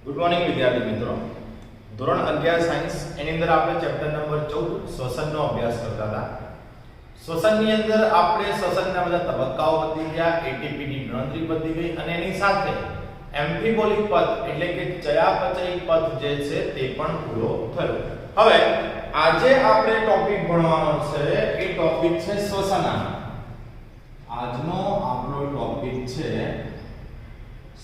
Good morning વિદ્યાર્થી મિત્રો. ધોરણ 11 સાયન્સ એની અંદર આપણે ચેપ્ટર નંબર 14 શ્વસનનો અભ્યાસ કરતા હતા. શ્વસનની અંદર આપણે શ્વસનના બધા તબક્કાઓ બતાવી ગયા, એટીપી ની ગણતરી બતાવી ગઈ અને એની સાથે એમ્ફીબોલિક પથ એટલે કે ચયાપચયી પથ જે છે તે પણ પૂરો થયો. હવે આજે આપણે ટોપિક ભણવાનો છે એ ટોપિક છે શ્વસનાંક. આજનો આપણો ટોપિક છે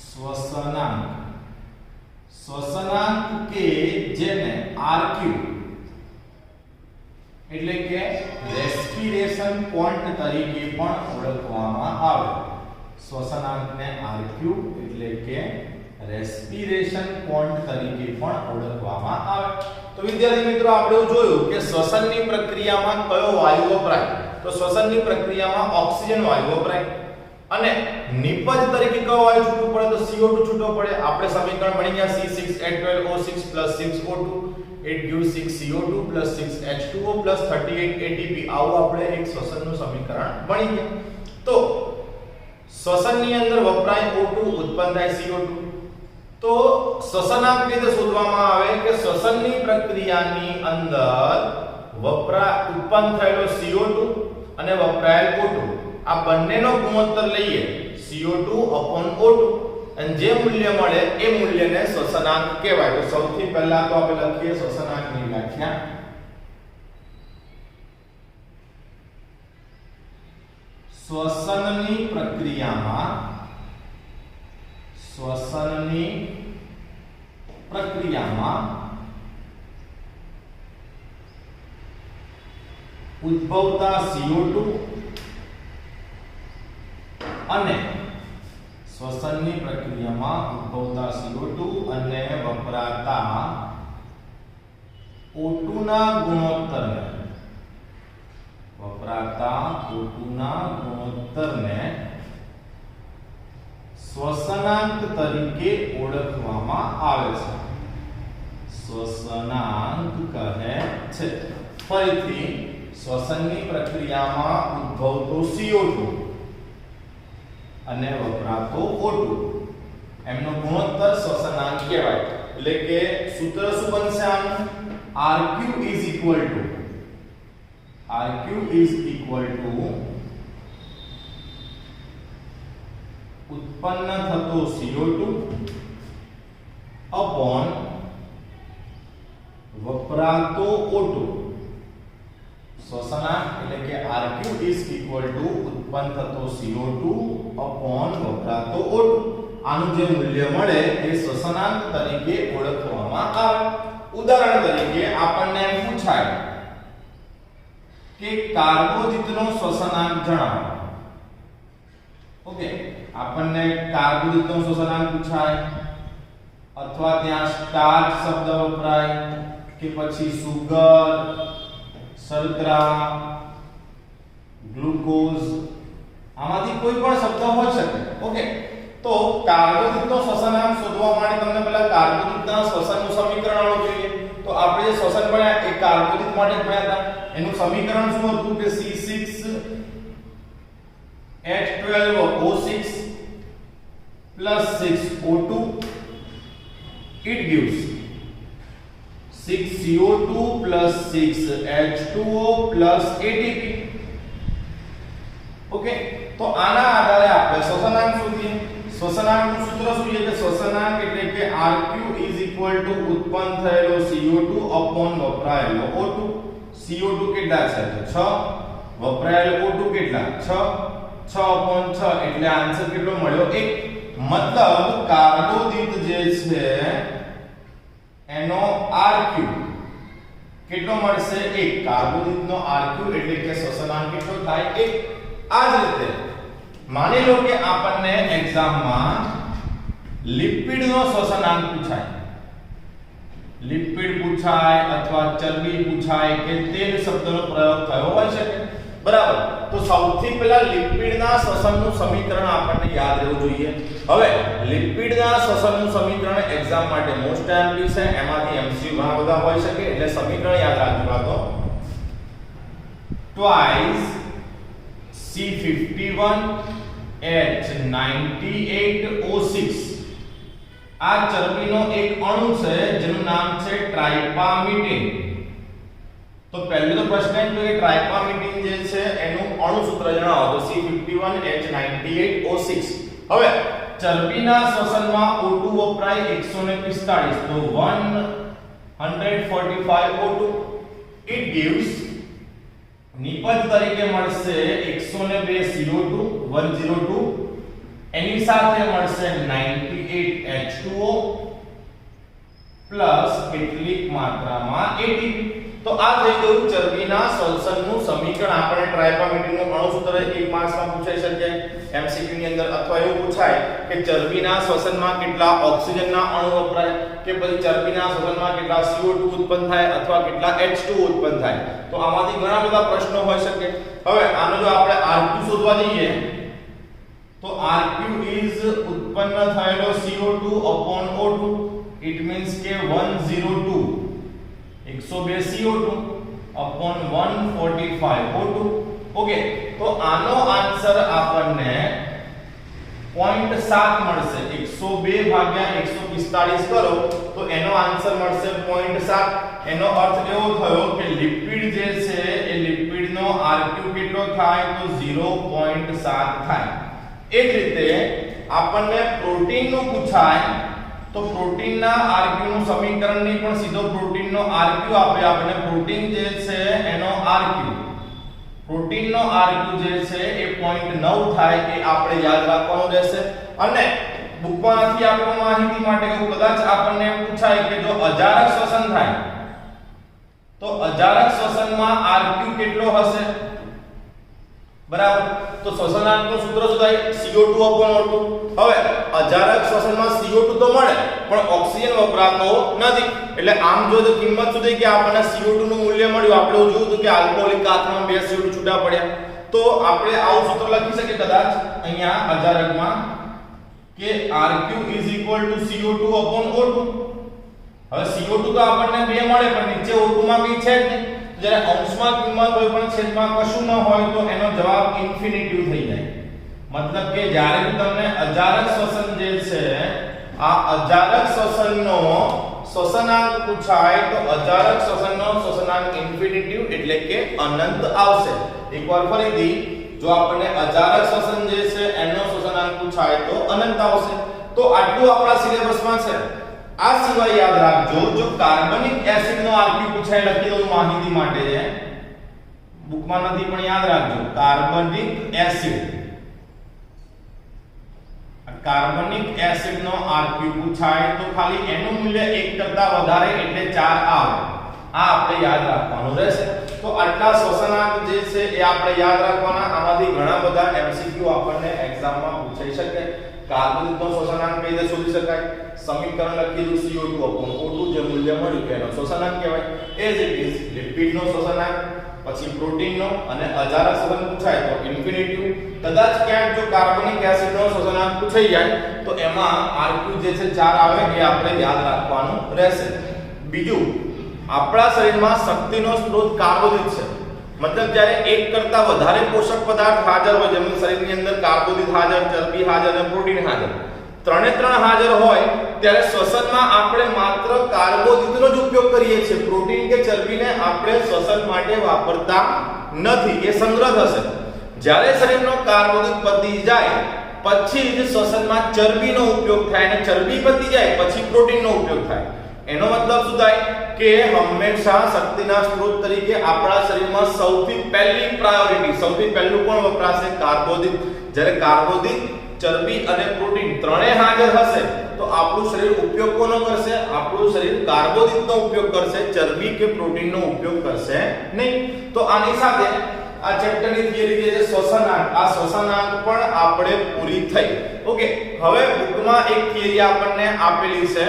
શ્વસનાંક. શ્વસનાંક કે જેને આરક્યુ એટલે કે રેસ્પિરેશન પોઈન્ટ તરીકે પણ ઓળખવામાં આવે. શ્વસનાંકને આરક્યુ એટલે કે રેસ્પિરેશન પોઈન્ટ તરીકે પણ ઓળખવામાં આવે. તો વિદ્યાર્થી મિત્રો આપણે જોયું કે શ્વસનની પ્રક્રિયામાં કયો વાયુ વપરાય. તો શ્વસનની પ્રક્રિયામાં ઓક્સિજન વાયુ વપરાય અને નિપજ તરીકે કયો વાયુ છૂટું પડે? તો CO2 છૂટો પડે. આપણે સમીકરણ ભણી ગયા C6H12O6 6O2 it gives 6CO2 6H2O 38 ATP. આવું આપણે એક શ્વસનનું સમીકરણ ભણી ગયા. તો શ્વસનની અંદર વપરાય O2, ઉત્પન્ન થાય CO2. તો શ્વસનાંક રીતે શોધવામાં આવે કે શ્વસનની પ્રક્રિયાની અંદર ઉત્પન્ન થયેલો CO2 અને વપરાયેલ O2 આ બંનેનો ગુણોત્તર લઈએ CO2/O2 અને જે મૂલ્ય મળે એ મૂલ્યને શ્વસનાંક કહેવાય. તો સૌથી પહેલા તો આપણે લખીએ શ્વસનાંકની વ્યાખ્યા. શ્વસનની પ્રક્રિયામાં ઉદ્ભવતા CO2 અને શ્વસનની પ્રક્રિયામાં ઉદ્ભવતા CO2 અને વપરાતા O2 ના ગુણોત્તરને શ્વસનાંક તરીકે ઓળખવામાં આવે છે. શ્વસનાંક કહે છે. ફરીથી શ્વસનની પ્રક્રિયામાં ઉદ્ભવતો CO2 અને વપરાતો O2 એમનો ગુણોત્તર શ્વસનાંક કહેવાય. એટલે કે સૂત્ર શું બનશે આનું? RQ is equal to ઉત્પન્ન થતો CO2 upon વપરાતો O2. શ્વસનાંક એટલે કે RQ is equal to ઉત્પન્ન થતો CO2 upon વપરાતો O2. આનું જે મૂલ્ય મળે એ શ્વસનાંક તરીકે ઓળખવામાં આવે. ઉદાહરણ તરીકે આપણને એમ પૂછાય કે કાર્બોદિતનો શ્વસનાંક જણાવો. ઓકે, આપણને કાર્બોદિતનો શ્વસનાંક પૂછાય અથવા ત્યાં સ્ટાર્ચ શબ્દ વપરાય કે પછી સુગર, શર્કરા, ગ્લુકોઝ, આમાંથી કોઈ પણ શબ્દ હોઈ શકે. ઓકે, તો કાર્બોદિતનો શ્વસનાંક શોધવા માટે તમને પહેલા કાર્બોદિતના શ્વસનનું સમીકરણ આવવું જોઈએ. તો આપણે જે શ્વસન ભણ્યા એ કાર્બોદિત માટે ભણ્યા હતા. એનું સમીકરણ શું હતું કે C6H12O6 6O2 it gives 6CO2 6H2O ATP. Okay, તો આના આધારે આપણે શ્વસનાંક શોધીએ. શ્વસનાંકનું સૂત્ર શું છે કે શ્વસનાંક એટલે કે RQ is equal to ઉત્પન્ન થયેલો CO2 upon વપરાયેલો O2. CO2 કેટલા છે? 6. વપરાયેલો O2 કેટલા? 6/6 એટલે આન્સર કેટલો મળ્યો? 1. મતલબ કાર્બોદિત જે છે એનો RQ કેટલો મળશે? 1. કાર્બોદિતનો RQ એટલે કે શ્વસનાંક કેટલો થાય? 1. આ જ રીતે માની લો કે આપણને એક્ઝામમાં લિપિડનો શ્વસનાંક પૂછાય. લિપિડ પૂછાય અથવા ચરબી પૂછાય કે તેલ શબ્દનો પ્રયોગ થયો હોય છે. બરાબર, તો સૌથી પહેલા લિપિડના શ્વસનનું સમીકરણ આપણને યાદ રહેવું જોઈએ. હવે લિપિડના શ્વસનનું સમીકરણ એક્ઝામ માટે મોસ્ટ એમ્પી છે. એમાંથી એમસીક્યુ ઘણા બધા હોઈ શકે એટલે સમીકરણ યાદ રાખજો. તો twice C51H98O6 આ ચરબીનો એક અણુ છે જેનું નામ છે ટ્રાઇપામિટીન. તો પહેલો તો પ્રશ્ન એ કે ટ્રાઇપામિટીન જે છે એનું અણુ સૂત્ર જણાવો. તો C51H98O6. હવે ચરબીના શ્વસનમાં O2 વપરાય 145, તો 145 O2. It gives નિપજ તરીકે મળશે 102 CO2 102. એની સાથે મળશે 98 H2O પ્લસ કેટલીક માત્રામાં ATP. તો આ થઈ ગયું ચરબીના શ્વસનનું સમીકરણ. આપણે ટ્રાઇપામિટીનનું અણુ સૂત્ર 1 માર્ક્સમાં પૂછાઈ શકે MCQ ની અંદર, અથવા એવું પૂછાય કે ચરબીના શ્વસનમાં કેટલા ઓક્સિજનના અણુ વપરાય, કે પછી ચરબીના શ્વસનમાં કેટલા CO2 ઉત્પન્ન થાય અથવા કેટલા H2O ઉત્પન્ન થાય. તો આમાંથી ઘણા બધા પ્રશ્નો હોઈ શકે. હવે આનો જો આપણે RQ શોધવા જઈએ તો RQ is ઉત્પન્ન થયેલો CO2 upon O2. It means કે 102 CO2 upon 145 O2. ઓકે, તો આનો આન્સર આપણને 0.7 મળશે. 102 ભાગ્યા 145 કરો તો એનો આન્સર મળશે 0.7. એનો અર્થ એવો થયો કે લિપિડ જે છે એ લિપિડનો RQ કેટલો થાય તો 0.7 થાય. એ જ રીતે આપણને પ્રોટીનનું પૂછાય તો પ્રોટીનના RQ નું સમીકરણ નહીં પણ સીધો પ્રોટીનનો RQ આપે આપણને. પ્રોટીન જે છે એનો RQ, પ્રોટીનનો RQ જે છે એ 0.9 થાય. એ આપણે યાદ રાખવાનું રહેશે. અને બુકમાં નથી આપેલું માહિતી માટે કે કદાચ આપણને પૂછાય કે જો અજારક શ્વસન થાય તો અજારક શ્વસનમાં RQ કેટલો હશે, બરાબર? તો શ્વસનાંકનું સૂત્ર શું થાય? CO2 O2. હવે અજારક શ્વસનમાં CO2 તો મળે પણ ઓક્સિજન વપરાતો નથી. એટલે આમ જો તો કિંમત શું થઈ કે આપણને CO2 નું મૂલ્ય મળ્યું. આપણે જોયું હતું કે આલ્કોહોલિક કાથમાં 2 CO2 છૂટા પડ્યા. તો આપણે આવું સૂત્ર લખી શકીએ કદાચ અહીંયા અજારકમાં કે RQ CO2 O2. હવે CO2 તો આપણને 2 મળે પણ નીચે O2 માં કઈ છે જ નહીં. જ્યારે અંશમાં કિંમત હોય પણ છેદમાં કશું ન હોય તો એનો જવાબ ઇન્ફિનિટિવ થઈ જાય. મતલબ કે જ્યારે બી તમને અજારક શ્વસન જે છે આ અજારક શ્વસનનો શ્વસનાંક પૂછાય તો અજારક શ્વસનનો શ્વસનાંક ઇન્ફિનિટિવ એટલે કે અનંત આવશે. એકવાર ફરીથી જો આપણને અજારક શ્વસન જે છે એનો શ્વસનાંક પૂછાય તો અનંત આવશે. તો આટલું આપણા સિલેબસમાં છે. આ સિવાય યાદ રાખજો જો કાર્બનિક એસિડનો RQ પૂછાય લખી દઉં માહિતી માટે છે. બુકમાં નથી પણ યાદ રાખજો કાર્બનિક એસિડનો RQ પૂછાય તો ખાલી એનું મૂલ્ય 1 કરતા વધારે એટલે 4 આવે. આ આપણે યાદ રાખવાનું રહેશે. તો આટલા શ્વસનાંક જે છે એ આપણે યાદ રાખવાના. આમાંથી ઘણા બધા MCQ આપણને એક્ઝામમાં પૂછાઈ શકે. કાર્બોદિતનો શ્વસનાંક કઈ રીતે શોધી શકાય? સમીકરણ લખી દીધું CO2 O2 જે મૂલ્ય મળ્યું એનો શ્વસનાંક કહેવાય. એઝ ઇટ ઇઝ લિપિડનો શ્વસનાંક, પછી પ્રોટીનનો અને અજારક શ્વસન પૂછાય તો ઇન્ફિનિટિવ. કદાચ ક્યાંક જો કાર્બનિક એસિડનો શ્વસનાંક પૂછાઈ જાય તો એમાં RQ જે છે 4 આવે. એ આપણે યાદ રાખવાનું રહેશે. બીજું, આપણા શરીરમાં શક્તિનો સ્ત્રોત કાર્બોદિત છે. મતલબ જ્યારે એક કરતા વધારે પોષક પદાર્થ હાજર હોય, જેમ શરીરની અંદર કાર્બોદિત હાજર, ચરબી હાજર અને પ્રોટીન હાજર, ત્રણે ત્રણ હાજર હોય ત્યારે શ્વસનમાં આપણે માત્ર કાર્બોદિતનો જ ઉપયોગ કરીએ છીએ. પ્રોટીન કે ચરબીને આપણે શ્વસન માટે વાપરતા નથી. એ સંગ્રહ થશે. જ્યારે શરીરનો કાર્બોદિત પતી જાય પછી જ શ્વસનમાં ચરબીનો ઉપયોગ થાય અને ચરબી પતી જાય પછી પ્રોટીનનો ઉપયોગ થાય. એનો મતલબ શું થાય કે હંમેશા શક્તિના સ્ત્રોત તરીકે આપણા શરીરમાં સૌથી પહેલી પ્રાયોરિટી, સૌથી પહેલું કોણ વપરાશે? કાર્બોદિત. જ્યારે કાર્બોદિત, ચરબી અને પ્રોટીન ત્રણેય હાજર હશે તો આપણું શરીર ઉપયોગ કોનો કરશે? આપણું શરીર કાર્બોદિતનો ઉપયોગ કરશે, ચરબી કે પ્રોટીનનો ઉપયોગ કરશે નહીં. તો આની સાથે આ ચેપ્ટરની થિયરી જે છે શ્વસનાંક, આ શ્વસનાંક પણ આપણે પૂરી થઈ. ઓકે, હવે બુકમાં એક થિયરી આપણને આપેલી છે,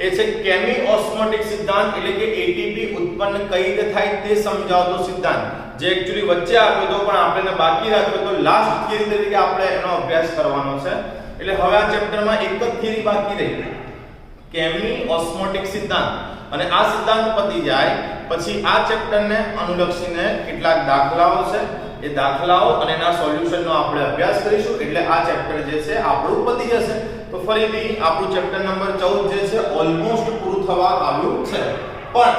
એ છે કેમી ઓસ્મોટિક સિદ્ધાંત, એટલે કે ATP ઉત્પન્ન કઈ રીતે થાય તે સમજાવતો સિદ્ધાંત, જે એક્ચ્યુઅલી વચ્ચે આપ્યો તો પણ આપણે બાકી રાખ્યો તો લાસ્ટ થિયરી તરીકે આપણે એનો અભ્યાસ કરવાનો છે. એટલે હવે આ ચેપ્ટરમાં એક જ થિયરી બાકી રહી, કેમી ઓસ્મોટિક સિદ્ધાંત. અને આ સિદ્ધાંત પતી જાય પછી આ ચેપ્ટરને અનુલક્ષીને કેટલાક દાખલાઓ છે, એ દાખલાઓ અને એના સોલ્યુશનનો આપણે અભ્યાસ કરીશું. એટલે આ ચેપ્ટર જે છે આપણું પતી જશે. તો ફરીથી આપણું ચેપ્ટર નંબર 14 જે છે ઓલમોસ્ટ પૂરું થવા આવ્યું છે, પણ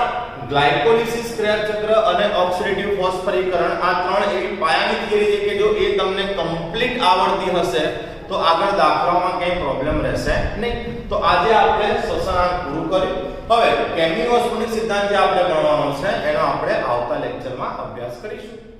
ગ્લાયકોલિસિસ ક્રિયા ચક્ર અને ઓક્સિડેટિવ ફોસ્ફરીકરણ આ ત્રણ એવી પાયાની થિયરી છે કે જો એ તમને કમ્પ્લીટ આવડતી હશે તો આગળ દાખલામાં કઈ પ્રોબ્લેમ રહેશે નહીં. તો આજે આપણે શ્વસનાંક પૂરું કર્યું. હવે કેમી ઓસ્મોટિક સિદ્ધાંત જે આપણે ભણવાનો છે એનો આપણે આવતા લેક્ચરમાં અભ્યાસ કરીશું.